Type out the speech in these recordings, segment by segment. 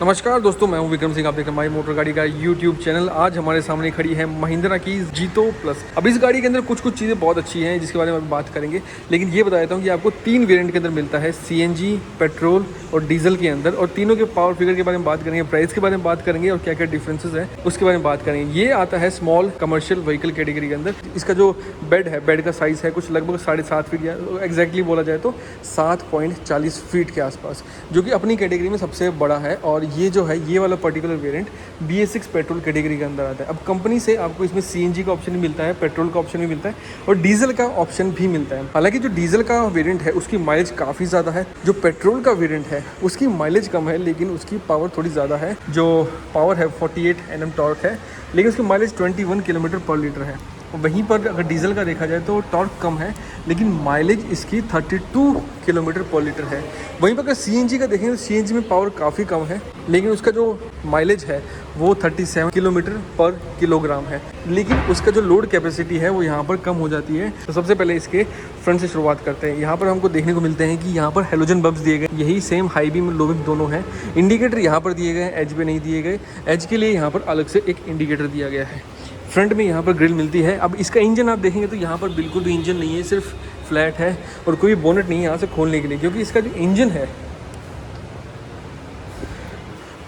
नमस्कार दोस्तों, मैं हूं विक्रम सिंह। आप देख रहे हैं माई मोटर गाड़ी का यूट्यूब चैनल। आज हमारे सामने खड़ी है महिंद्रा की जीतो प्लस। अब इस गाड़ी के अंदर कुछ चीज़ें बहुत अच्छी हैं जिसके बारे में अभी बात करेंगे, लेकिन ये बता देता हूँ कि आपको 3 वेरिएंट के अंदर मिलता है, सीएनजी, पेट्रोल और डीजल के अंदर। और तीनों के पावर फिगर के बारे में बात करेंगे, प्राइस के बारे में बात करेंगे और क्या क्या डिफरेंसेस है उसके बारे में बात करेंगे। ये आता है स्मॉल कमर्शियल व्हीकल कैटेगरी के अंदर। इसका जो बेड का साइज़ है कुछ लगभग 7.5 फीट या एग्जैक्टली बोला जाए तो 7.40 फीट के आसपास, जो कि अपनी कैटेगरी में सबसे बड़ा है। और ये जो है ये वाला particular variant BS6 petrol category के अंदर आता है। अब कंपनी से आपको इसमें CNG का ऑप्शन भी मिलता है, पेट्रोल का ऑप्शन भी मिलता है और डीजल का ऑप्शन भी मिलता है। हालांकि जो डीजल का वेरिएंट है उसकी माइलेज काफ़ी ज़्यादा है, जो पेट्रोल का वेरिएंट है उसकी माइलेज कम है लेकिन उसकी पावर थोड़ी ज़्यादा है। जो पावर है 48 Nm टॉर्क है, लेकिन उसकी माइलेज 21 किलोमीटर पर लीटर है। वहीं पर अगर डीजल का देखा जाए तो टॉर्क कम है लेकिन माइलेज इसकी 32 किलोमीटर पर लीटर है। वहीं पर अगर CNG का देखें तो CNG में पावर काफ़ी कम है लेकिन उसका जो माइलेज है वो 37 किलोमीटर पर किलोग्राम है, लेकिन उसका जो लोड कैपेसिटी है वो यहाँ पर कम हो जाती है। तो सबसे पहले इसके फ्रंट से शुरुआत करते हैं। यहाँ पर हमको देखने को मिलते हैं कि यहाँ पर हेलोजन बल्ब्स दिए गए, यही same high beam low beam दोनों हैं। इंडिकेटर यहाँ पर दिए गए हैं, एज पे नहीं दिए गए। एज के लिए यहाँ पर अलग से एक इंडिकेटर दिया गया है। फ्रंट में यहाँ पर ग्रिल मिलती है। अब इसका इंजन आप देखेंगे तो यहाँ पर बिल्कुल भी इंजन नहीं है, सिर्फ फ्लैट है और कोई बोनट नहीं है यहाँ से खोलने के लिए, क्योंकि इसका जो इंजन है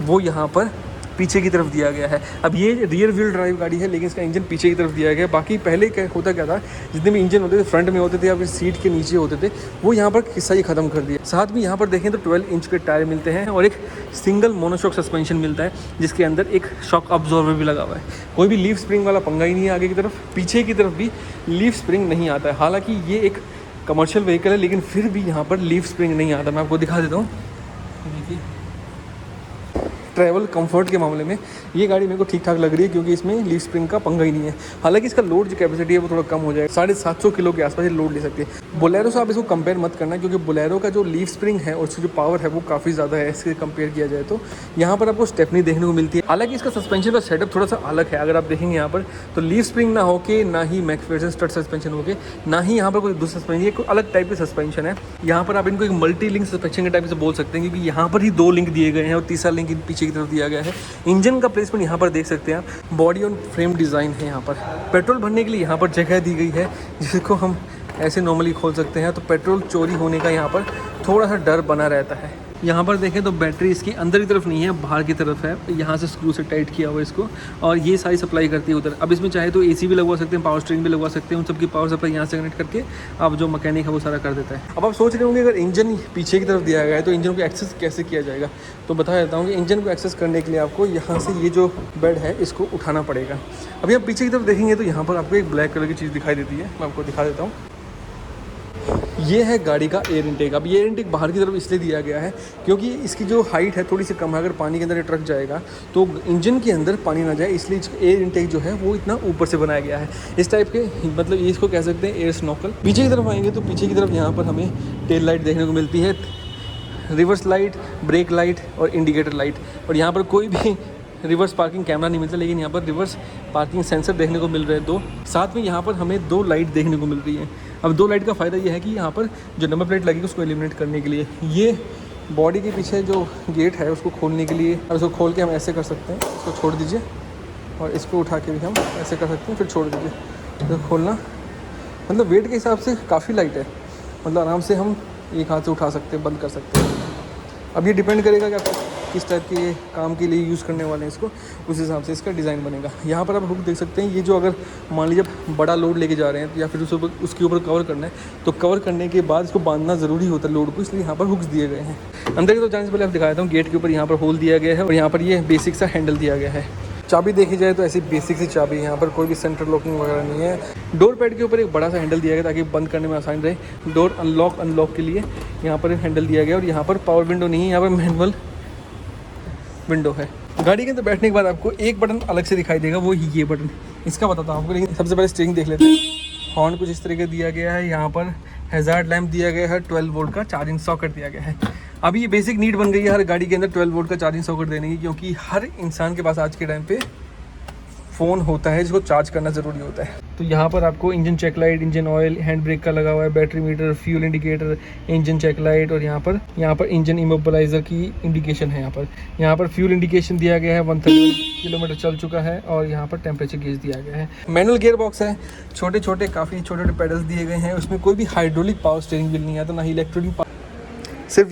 वो यहाँ पर पीछे की तरफ दिया गया है। अब ये रियर व्हील ड्राइव गाड़ी है लेकिन इसका इंजन पीछे की तरफ दिया गया है। बाकी पहले क्या होता क्या था, जितने भी इंजन होते थे फ्रंट में होते थे या फिर सीट के नीचे होते थे, वो यहाँ पर किस्सा ही ख़त्म कर दिया। साथ में यहाँ पर देखें तो 12 इंच के टायर मिलते हैं और एक सिंगल मोनोशॉक सस्पेंशन मिलता है जिसके अंदर एक शॉक अब्जॉर्वर भी लगा हुआ है। कोई भी लीफ स्प्रिंग वाला पंगा ही नहीं है आगे की तरफ, पीछे की तरफ भी लीफ स्प्रिंग नहीं आता है। हालाँकि ये एक कमर्शियल व्हीकल है लेकिन फिर भी यहाँ पर लीफ स्प्रिंग नहीं आता। मैं आपको दिखा देता हूँ। देखिए, ट्रैवल कंफर्ट के मामले में ये गाड़ी मेरे को ठीक ठाक लग रही है क्योंकि इसमें लीफ स्प्रिंग का पंगा ही नहीं है। हालांकि इसका लोड जो कैपेसिटी है वो थोड़ा कम हो जाएगा, 750 किलो के आसपास ये लोड ले सकती है। बोलेरो से आप इसको कंपेयर मत करना क्योंकि बोलेरो का जो लीफ स्प्रिंग है और उसकी जो पावर है वो काफ़ी ज़्यादा है। इससे कंपेयर किया जाए तो यहाँ पर आपको स्टेपनी देखने को मिलती है। हालांकि इसका सस्पेंशन का सेटअप थोड़ा सा अलग है। अगर आप देखेंगे यहाँ पर तो लीफ स्प्रिंग ना होके, ना ही मैकफेरसन स्टड सस्पेंशन होके, ना ही यहाँ पर कोई दूसरा सस्पेंशन, ये कोई अलग टाइप के सस्पेंशन है। यहाँ पर आप इनको एक मल्टी लिंक सस्पेंशन के टाइप से बोल सकते हैं क्योंकि यहाँ पर ही 2 लिंक दिए गए हैं और तीसरा लिंक पीछे की तरफ दिया गया है। इंजन का प्लेसमेंट यहाँ पर देख सकते हैं आप, बॉडी ऑन फ्रेम डिज़ाइन है। यहाँ पर पेट्रोल भरने के लिए यहाँ पर जगह दी गई है जिसको हम ऐसे नॉर्मली खोल सकते हैं। तो पेट्रोल चोरी होने का यहाँ पर थोड़ा सा डर बना रहता है। यहाँ पर देखें तो बैटरी इसकी अंदर की तरफ नहीं है, बाहर की तरफ है। यहाँ से स्क्रू से टाइट किया हुआ है इसको और ये सारी सप्लाई करती है उधर। अब इसमें चाहे तो AC भी लगवा सकते हैं, पावर स्टीयरिंग भी लगवा सकते हैं। उन सब की पावर सप्लाई यहाँ से कनेक्ट करके अब जो मैकेनिक है वो सारा कर देता है। अब आप सोच रहे होंगे अगर इंजन पीछे की तरफ दिया गया है तो इंजन को एक्सेस कैसे किया जाएगा, तो बता देता हूँ कि इंजन को एक्सेस करने के लिए आपको यहाँ से ये जो बेड है इसको उठाना पड़ेगा। अभी आप पीछे की तरफ देखेंगे तो यहाँ पर आपको एक ब्लैक कलर की चीज़ दिखाई देती है, मैं आपको दिखा देता हूँ। ये है गाड़ी का एयर इनटेक। अब ये एयर इनटेक बाहर की तरफ इसलिए दिया गया है क्योंकि इसकी जो हाइट है थोड़ी सी कम है। अगर पानी के अंदर ये ट्रक जाएगा तो इंजन के अंदर पानी ना जाए, इसलिए एयर इनटेक जो है वो इतना ऊपर से बनाया गया है। इस टाइप के, मतलब ये इसको कह सकते हैं एयर स्नॉकल। पीछे की तरफ आएंगे तो पीछे की तरफ यहाँ पर हमें टेल लाइट देखने को मिलती है, रिवर्स लाइट, ब्रेक लाइट और इंडिकेटर लाइट। और यहाँ पर कोई भी रिवर्स पार्किंग कैमरा नहीं मिलता लेकिन यहाँ पर रिवर्स पार्किंग सेंसर देखने को मिल रहे हैं 2। साथ में यहाँ पर हमें 2 लाइट देखने को मिल रही है। अब 2 लाइट का फ़ायदा ये है कि यहाँ पर जो नंबर प्लेट लगेगी उसको एलिमिनेट करने के लिए, ये बॉडी के पीछे जो गेट है उसको खोलने के लिए, और उसको खोल के हम ऐसे कर सकते हैं, इसको छोड़ दीजिए और इसको उठा के भी हम ऐसे कर सकते हैं, फिर छोड़ दीजिए। तो खोलना मतलब वेट के हिसाब से काफ़ी लाइट है, मतलब आराम से हम एक हाथ से उठा सकते हैं, बंद कर सकते हैं। अब ये डिपेंड करेगा कि आप किस टाइप के काम के लिए यूज़ करने वाले हैं इसको, उस हिसाब से इसका डिज़ाइन बनेगा। यहाँ पर आप हुक देख सकते हैं। ये जो अगर मान लीजिए बड़ा लोड लेके जा रहे हैं या फिर उसके ऊपर कवर करना है तो कवर करने के बाद इसको बांधना ज़रूरी होता है लोड को, इसलिए यहाँ पर हुक्स दिए गए हैं। अंदर की तो जाने से पहले आप दिखा देता हूँ, गेट के ऊपर यहाँ पर होल दिया गया है और यहाँ पर ये बेसिक सा हैंडल दिया गया है। चाबी देखी जाए तो ऐसी बेसिक सी चाबी, यहाँ पर कोई भी सेंटर लॉकिंग वगैरह नहीं है। डोर पैड के ऊपर एक बड़ा सा हैंडल दिया गया ताकि बंद करने में आसान रहे। डोर अनलॉक के लिए यहाँ पर एक हैंडल दिया गया और यहाँ पर पावर विंडो नहीं है, यहाँ पर मैनुअल विंडो है। गाड़ी के अंदर बैठने के बाद आपको एक बटन अलग से दिखाई देगा, वो ये बटन, इसका बताता हूँ आपको। लेकिन सबसे पहले स्टीयरिंग देख लेते हैं। हॉर्न कुछ इस तरीके दिया गया है। यहाँ पर हैजार्ड लैंप दिया गया है, 12 वोल्ट का चार्जिंग सॉकेट दिया गया है। अभी ये बेसिक नीड बन गई है हर गाड़ी के अंदर 12 वोल्ट का चार्जिंग सॉकेट देने की, क्योंकि हर इंसान के पास आज के टाइम पे फ़ोन होता है जिसको चार्ज करना ज़रूरी होता है। तो यहाँ पर आपको engine check light, engine oil, hand brake का लगा हुआ है, battery meter, fuel indicator, engine check light और यहाँ पर इंजन इमोबिलाइज़र की इंडिकेशन है। यहाँ पर फ्यूल इंडिकेशन दिया गया है, 131 किलोमीटर चल चुका है और यहाँ पर टेम्परेचर गेज दिया गया है। मैनुअल गियर बॉक्स है, काफ़ी छोटे छोटे पेडल्स दिए गए हैं, उसमें कोई भी हाइड्रोलिक पावर स्टीयरिंग व्हील नहीं आता, ना ही इलेक्ट्रॉनिक। सिर्फ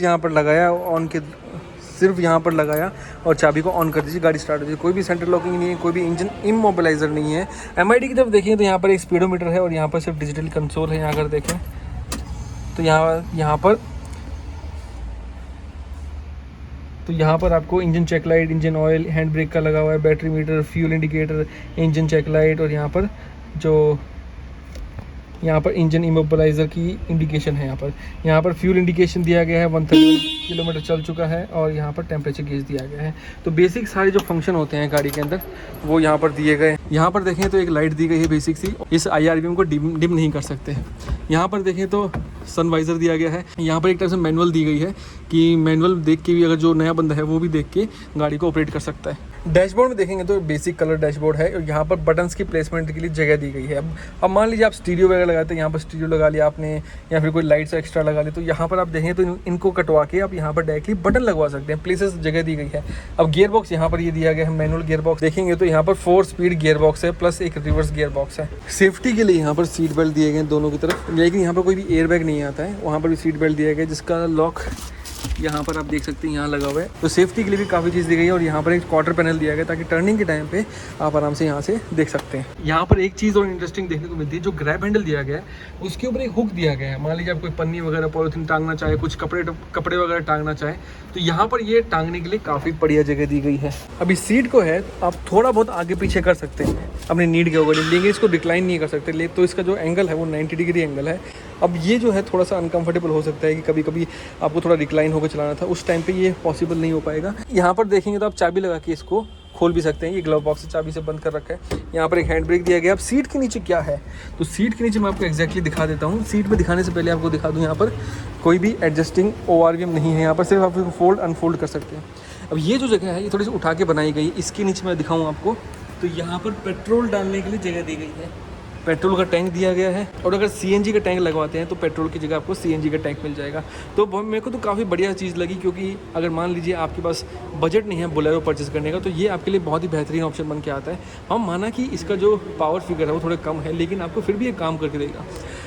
यहाँ पर लगाया और चाबी को ऑन कर दीजिए, गाड़ी स्टार्ट हो जाएगी। कोई भी सेंटर लॉकिंग नहीं है, कोई भी इंजन इमोबिलाइज़र नहीं है। MID की तरफ देखें तो यहाँ पर एक स्पीडोमीटर है और यहाँ पर सिर्फ डिजिटल कंसोल है। यहाँ अगर देखें तो यहाँ पर आपको engine check light, engine oil, hand brake का लगा हुआ है, battery meter, fuel indicator, engine check light और यहाँ पर इंजन इमोबिलाइज़र की इंडिकेशन है। यहाँ पर फ्यूल इंडिकेशन दिया गया है, 131 किलोमीटर चल चुका है और यहाँ पर टेम्परेचर गेज दिया गया है। तो बेसिक सारे जो फंक्शन होते हैं गाड़ी के अंदर वो यहाँ पर दिए गए। यहाँ पर देखें तो एक लाइट दी गई है बेसिक सी, इस IRVM को डिम नहीं कर सकते। यहाँ पर देखें तो सनवाइज़र दिया गया है। यहाँ पर एक तरह से मैनुअल दी गई है कि मैनुअल देख के भी अगर जो नया बंदा है वो भी देख के गाड़ी को ऑपरेट कर सकता है। डैशबोर्ड में देखेंगे तो बेसिक कलर डैशबोर्ड है और यहाँ पर बटन्स की प्लेसमेंट के लिए जगह दी गई है। अब मान लीजिए आप स्टीरियो वगैरह लगाते हैं, यहाँ पर स्टीरियो लगा लिया आपने या फिर कोई लाइट्स एक्स्ट्रा लगा ली, तो यहाँ पर आप देखें तो इनको कटवा के आप यहाँ पर डायरेक्टली बटन लगवा सकते हैं। प्लेसेस जगह दी गई है। अब गियर बॉक्स यहाँ पर ये दिया गया है, मैनुअल गियर बॉक्स देखेंगे तो यहाँ पर 4 स्पीड गियर बॉक्स है प्लस एक रिवर्स गियर बॉक्स है। सेफ्टी के लिए यहाँ पर सीट बेल्ट दिए गए हैं दोनों की तरफ, लेकिन यहाँ पर कोई भी एयर बैग नहीं आता है। वहाँ पर भी सीट बेल्ट दिया गया है जिसका लॉक यहाँ पर आप देख सकते हैं यहाँ लगा हुआ है। तो सेफ्टी के लिए भी काफ़ी चीज़ दी गई है और यहाँ पर एक क्वार्टर पैनल दिया गया ताकि टर्निंग के टाइम पे आप आराम से यहाँ से देख सकते हैं। यहाँ पर एक चीज़ और इंटरेस्टिंग देखने को मिलती है, जो ग्रैब हैंडल दिया गया है उसके ऊपर एक हुक दिया गया है। मान लीजिए आप कोई पन्नी वगैरह पॉलिथीन टांगना चाहे, कुछ कपड़े वगैरह टांगना चाहे तो यहाँ पर ये टांगने के लिए काफ़ी बढ़िया जगह दी गई है। अब इस सीट को है आप थोड़ा बहुत आगे पीछे कर सकते हैं अपनी नीड के अकॉर्डिंग, लेकिन इसको डिक्लाइन नहीं कर सकते। तो इसका जो एंगल है वो 90 डिग्री एंगल है। अब ये जो है थोड़ा सा अनकंफर्टेबल हो सकता है कि कभी कभी आपको थोड़ा डिक्लाइन होकर चलाना था, उस टाइम पे ये पॉसिबल नहीं हो पाएगा। यहाँ पर देखेंगे तो आप चाबी लगा के इसको खोल भी सकते हैं। ये ग्लव बॉक्स से चाबी से बंद कर रखा है। यहाँ पर एक हैंड ब्रेक दिया गया। अब सीट के नीचे क्या है, तो सीट के नीचे मैं आपको एग्जैक्टली दिखा देता हूँ। सीट में दिखाने से पहले आपको दिखा दूँ, यहाँ पर कोई भी एडजस्टिंग ORVM नहीं है। यहाँ पर सिर्फ आप इसको फोल्ड अनफोल्ड कर सकते हैं। अब ये जो जगह है ये थोड़ी सी उठा के बनाई गई। इसके नीचे मैं दिखाऊँ आपको तो यहाँ पर पेट्रोल डालने के लिए जगह दी गई है। पेट्रोल का टैंक दिया गया है और अगर CNG का टैंक लगवाते हैं तो पेट्रोल की जगह आपको CNG का टैंक मिल जाएगा। तो मेरे को तो काफ़ी बढ़िया चीज़ लगी, क्योंकि अगर मान लीजिए आपके पास बजट नहीं है बोलेरो परचेस करने का तो ये आपके लिए बहुत ही बेहतरीन ऑप्शन बन के आता है। हम माना कि इसका जो पावर फिगर है वो थोड़ा कम है, लेकिन आपको फिर भी ये काम करके देगा।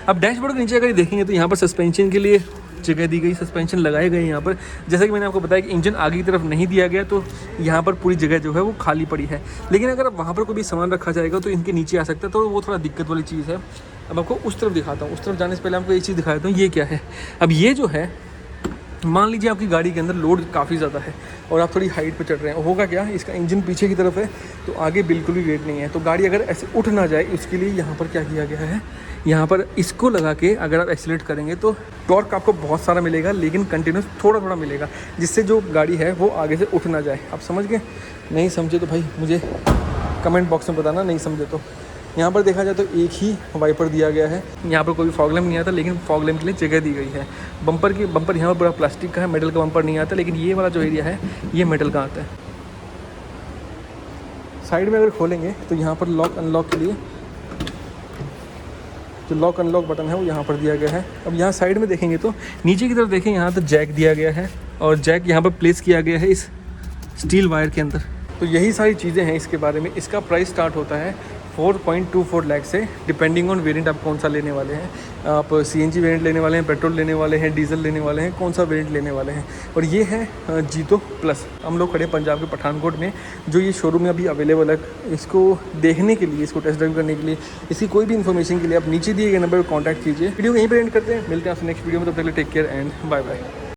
अब डैशबोर्ड के नीचे अगर देखेंगे तो यहाँ पर सस्पेंशन के लिए जगह दी गई, सस्पेंशन लगाए गए यहाँ पर। जैसा कि मैंने आपको बताया कि इंजन आगे की तरफ नहीं दिया गया तो यहाँ पर पूरी जगह जो है वो खाली पड़ी है। लेकिन अगर वहाँ पर कोई भी सामान रखा जाएगा तो इनके नीचे आ सकता है, तो वो थोड़ा दिक्कत वाली चीज़ है। अब आपको उस तरफ दिखाता हूँ। उस तरफ जाने से पहले आपको एक चीज़ दिखा देता हूँ, ये क्या है। अब ये जो है, मान लीजिए आपकी गाड़ी के अंदर लोड काफ़ी ज़्यादा है और आप थोड़ी हाइट पे चढ़ रहे हैं, होगा क्या, इसका इंजन पीछे की तरफ है तो आगे बिल्कुल भी वेट नहीं है। तो गाड़ी अगर ऐसे उठ ना जाए उसके लिए यहाँ पर क्या किया गया है, यहाँ पर इसको लगा के अगर आप एक्सीलरेट करेंगे तो टॉर्क आपको बहुत सारा मिलेगा, लेकिन कंटिन्यूस थोड़ा थोड़ा मिलेगा, जिससे जो गाड़ी है वो आगे से उठ ना जाए। आप समझ गए? नहीं समझे तो भाई मुझे कमेंट बॉक्स में बताना, नहीं समझे तो। यहाँ पर देखा जाए तो एक ही वाइपर दिया गया है। यहाँ पर कोई फॉग लैम्प नहीं आता, लेकिन फॉग लैम्प के लिए जगह दी गई है। बम्पर यहाँ पर पूरा प्लास्टिक का है, मेटल का बम्पर नहीं आता, लेकिन ये वाला जो एरिया है ये मेटल का आता है। साइड में अगर खोलेंगे तो यहाँ पर लॉक अनलॉक के लिए जो लॉक अनलॉक बटन है वो यहाँ पर दिया गया है। अब यहाँ साइड में देखेंगे तो नीचे की तरफ देखें, यहाँ तो जैक दिया गया है और जैक यहाँ पर प्लेस किया गया है इस स्टील वायर के अंदर। तो यही सारी चीज़ें हैं इसके बारे में। इसका प्राइस स्टार्ट होता है 4.24 लाख से, डिपेंडिंग ऑन वेरिएंट आप कौन सा लेने वाले हैं। आप CNG वेरिएंट लेने वाले हैं, पेट्रोल लेने वाले हैं, डीजल लेने वाले हैं, कौन सा वेरिएंट लेने वाले हैं। और ये है जीतो प्लस। हम लोग खड़े पंजाब के पठानकोट में, जो ये शोरूम में अभी अवेलेबल है। इसको देखने के लिए, इसको टेस्ट ड्राइव करने के लिए, इसकी कोई भी इन्फॉर्मेशन के लिए आप नीचे दिए गए नंबर पर कॉन्टैक्ट कीजिए। वीडियो यहीं पर एंड करते हैं, मिलते हैं आपसे नेक्स्ट वीडियो में। तब तक take care and bye bye.